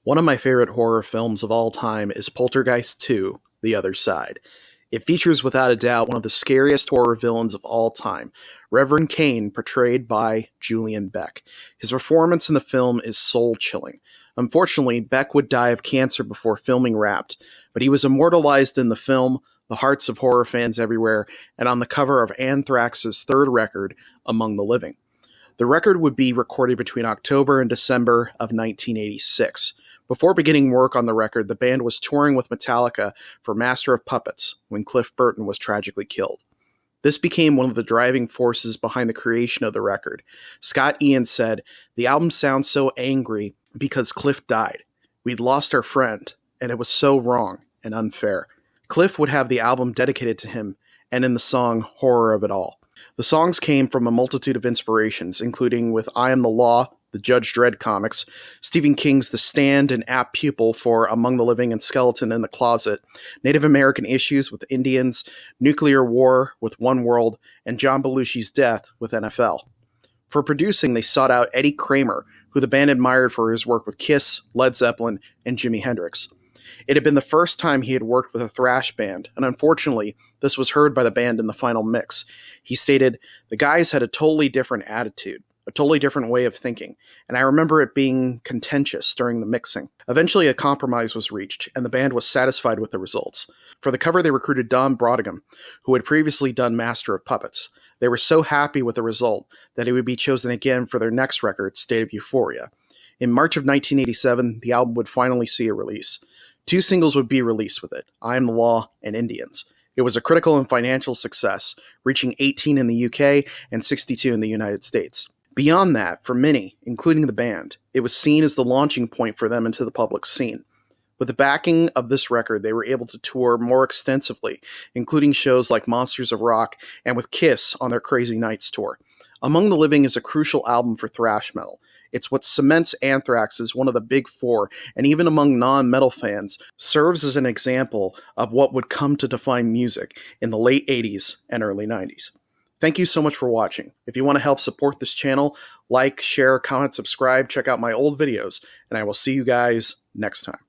One of my favorite horror films of all time is Poltergeist 2: The Other Side. It features without a doubt one of the scariest horror villains of all time, Reverend Cain, portrayed by Julian Beck. His performance in the film is soul-chilling. Unfortunately, Beck would die of cancer before filming wrapped, but he was immortalized in the film, the hearts of horror fans everywhere, and on the cover of Anthrax's third record, Among the Living. The record would be recorded between October and December of 1986. Before beginning work on the record, the band was touring with Metallica for Master of Puppets when Cliff Burton was tragically killed. This became one of the driving forces behind the creation of the record. Scott Ian said, "The album sounds so angry because Cliff died. We'd lost our friend, and it was so wrong and unfair." Cliff would have the album dedicated to him, and in the song Horror of It All. The songs came from a multitude of inspirations, including with I Am the Law, the Judge Dredd comics, Stephen King's The Stand, and apt pupil for Among the Living and Skeleton in the Closet, Native American issues with Indians, nuclear war with One World, and John Belushi's death with NFL. For producing, they sought out Eddie Kramer, who the band admired for his work with Kiss, Led Zeppelin, and Jimi Hendrix. It had been the first time he had worked with a thrash band, and unfortunately, this was heard by the band in the final mix. He stated, "The guys had a totally different attitude, a totally different way of thinking, and I remember it being contentious during the mixing. Eventually, a compromise was reached, and the band was satisfied with the results. For the cover, they recruited Don Brautigam, who had previously done Master of Puppets. They were so happy with the result that he would be chosen again for their next record, State of Euphoria. In March of 1987, the album would finally see a release. 2 singles would be released with it, I Am the Law and Indians. It was a critical and financial success, reaching 18 in the UK and 62 in the United States. Beyond that, for many, including the band, it was seen as the launching point for them into the public scene. With the backing of this record, they were able to tour more extensively, including shows like Monsters of Rock and with Kiss on their Crazy Nights tour. Among the Living is a crucial album for thrash metal. It's what cements Anthrax as one of the big four, and even among non-metal fans, serves as an example of what would come to define music in the late 80s and early 90s. Thank you so much for watching. If you want to help support this channel, like, share, comment, subscribe, check out my old videos, and I will see you guys next time.